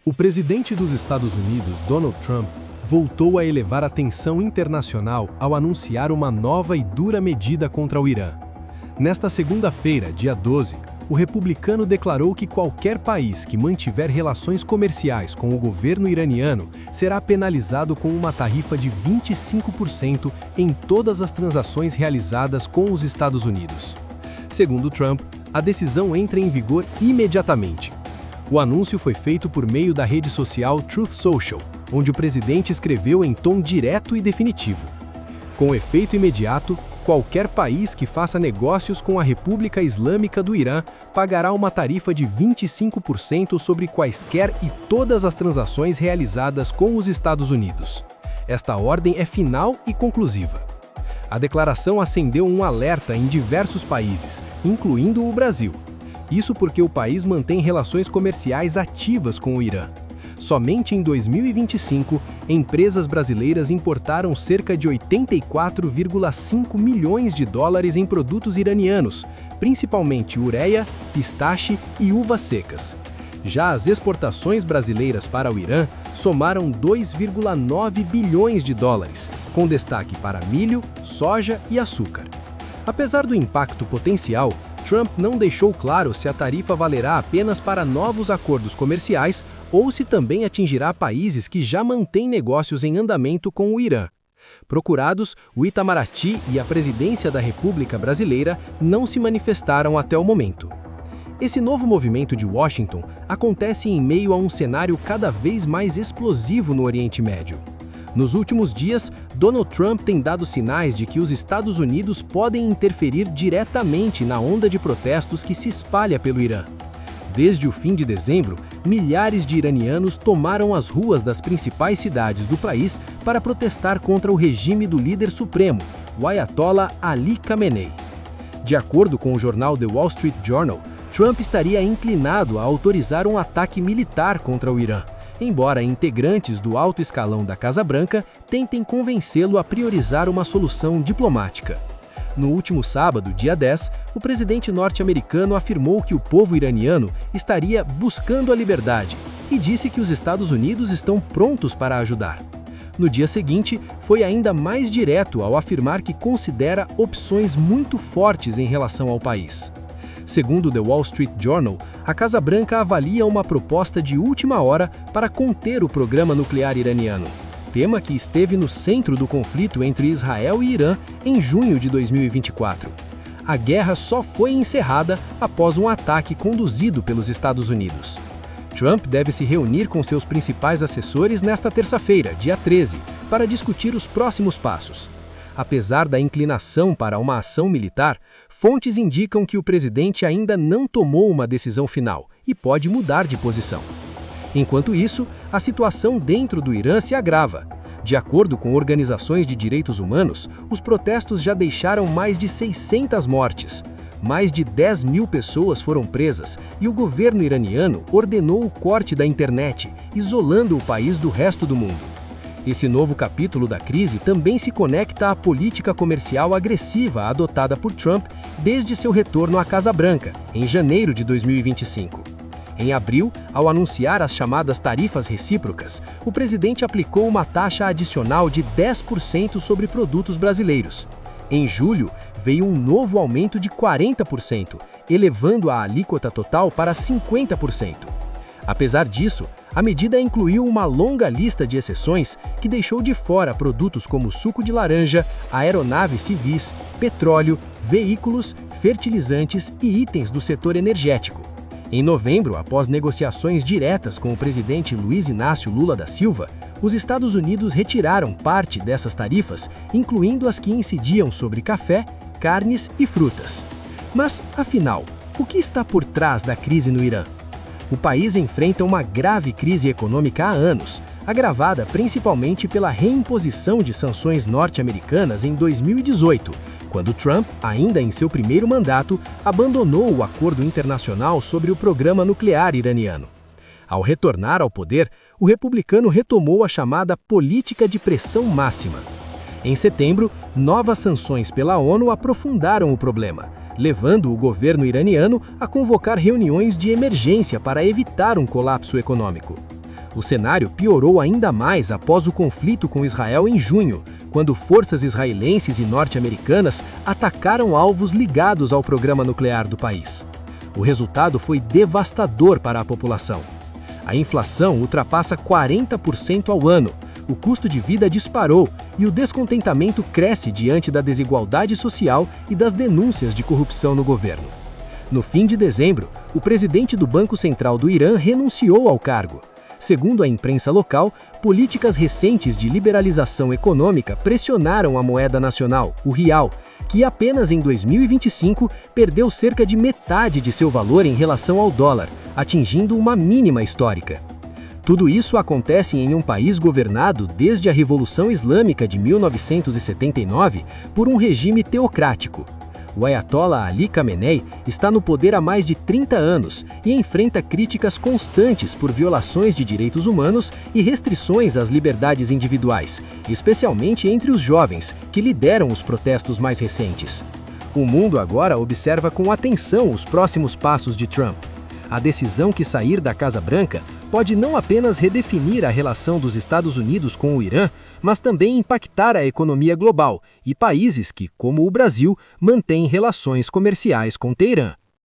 O presidente dos Estados Unidos, Donald Trump, voltou a elevar a tensão internacional ao anunciar uma nova e dura medida contra o Irã. Nesta segunda-feira, dia 12, o republicano declarou que qualquer país que mantiver relações comerciais com o governo iraniano será penalizado com uma tarifa de 25% em todas as transações realizadas com os Estados Unidos. Segundo Trump, a decisão entra em vigor imediatamente. O anúncio foi feito por meio da rede social Truth Social, onde o presidente escreveu em tom direto e definitivo: com efeito imediato, qualquer país que faça negócios com a República Islâmica do Irã pagará uma tarifa de 25% sobre quaisquer e todas as transações realizadas com os Estados Unidos. Esta ordem é final e conclusiva. A declaração acendeu um alerta em diversos países, incluindo o Brasil. Isso porque o país mantém relações comerciais ativas com o Irã. Somente em 2025, empresas brasileiras importaram cerca de 84,5 milhões de dólares em produtos iranianos, principalmente ureia, pistache e uvas secas. Já as exportações brasileiras para o Irã somaram 2,9 bilhões de dólares, com destaque para milho, soja e açúcar. Apesar do impacto potencial, Trump não deixou claro se a tarifa valerá apenas para novos acordos comerciais ou se também atingirá países que já mantêm negócios em andamento com o Irã. Procurados, o Itamaraty e a Presidência da República Brasileira não se manifestaram até o momento. Esse novo movimento de Washington acontece em meio a um cenário cada vez mais explosivo no Oriente Médio. Nos últimos dias, Donald Trump tem dado sinais de que os Estados Unidos podem interferir diretamente na onda de protestos que se espalha pelo Irã. Desde o fim de dezembro, milhares de iranianos tomaram as ruas das principais cidades do país para protestar contra o regime do líder supremo, o Ayatollah Ali Khamenei. De acordo com o jornal The Wall Street Journal, Trump estaria inclinado a autorizar um ataque militar contra o Irã, embora integrantes do alto escalão da Casa Branca tentem convencê-lo a priorizar uma solução diplomática. No último sábado, dia 10, o presidente norte-americano afirmou que o povo iraniano estaria buscando a liberdade e disse que os Estados Unidos estão prontos para ajudar. No dia seguinte, foi ainda mais direto ao afirmar que considera opções muito fortes em relação ao país. Segundo The Wall Street Journal, a Casa Branca avalia uma proposta de última hora para conter o programa nuclear iraniano, tema que esteve no centro do conflito entre Israel e Irã em junho de 2024. A guerra só foi encerrada após um ataque conduzido pelos Estados Unidos. Trump deve se reunir com seus principais assessores nesta terça-feira, dia 13, para discutir os próximos passos. Apesar da inclinação para uma ação militar, fontes indicam que o presidente ainda não tomou uma decisão final e pode mudar de posição. Enquanto isso, a situação dentro do Irã se agrava. De acordo com organizações de direitos humanos, os protestos já deixaram mais de 600 mortes. Mais de 10 mil pessoas foram presas e o governo iraniano ordenou o corte da internet, isolando o país do resto do mundo. Esse novo capítulo da crise também se conecta à política comercial agressiva adotada por Trump desde seu retorno à Casa Branca, em janeiro de 2025. Em abril, ao anunciar as chamadas tarifas recíprocas, o presidente aplicou uma taxa adicional de 10% sobre produtos brasileiros. Em julho, veio um novo aumento de 40%, elevando a alíquota total para 50%. Apesar disso, a medida incluiu uma longa lista de exceções que deixou de fora produtos como suco de laranja, aeronaves civis, petróleo, veículos, fertilizantes e itens do setor energético. Em novembro, após negociações diretas com o presidente Luiz Inácio Lula da Silva, os Estados Unidos retiraram parte dessas tarifas, incluindo as que incidiam sobre café, carnes e frutas. Mas, afinal, o que está por trás da crise no Irã? O país enfrenta uma grave crise econômica há anos, agravada principalmente pela reimposição de sanções norte-americanas em 2018, quando Trump, ainda em seu primeiro mandato, abandonou o acordo internacional sobre o programa nuclear iraniano. Ao retornar ao poder, o republicano retomou a chamada política de pressão máxima. Em setembro, novas sanções pela ONU aprofundaram o problema, levando o governo iraniano a convocar reuniões de emergência para evitar um colapso econômico. O cenário piorou ainda mais após o conflito com Israel em junho, quando forças israelenses e norte-americanas atacaram alvos ligados ao programa nuclear do país. O resultado foi devastador para a população. A inflação ultrapassa 40% ao ano, o custo de vida disparou e o descontentamento cresce diante da desigualdade social e das denúncias de corrupção no governo. No fim de dezembro, o presidente do Banco Central do Irã renunciou ao cargo. Segundo a imprensa local, políticas recentes de liberalização econômica pressionaram a moeda nacional, o real, que apenas em 2025 perdeu cerca de metade de seu valor em relação ao dólar, atingindo uma mínima histórica. Tudo isso acontece em um país governado desde a Revolução Islâmica de 1979 por um regime teocrático. O Ayatollah Ali Khamenei está no poder há mais de 30 anos e enfrenta críticas constantes por violações de direitos humanos e restrições às liberdades individuais, especialmente entre os jovens, que lideram os protestos mais recentes. O mundo agora observa com atenção os próximos passos de Trump. A decisão que sair da Casa Branca pode não apenas redefinir a relação dos Estados Unidos com o Irã, mas também impactar a economia global e países que, como o Brasil, mantêm relações comerciais com Teherã.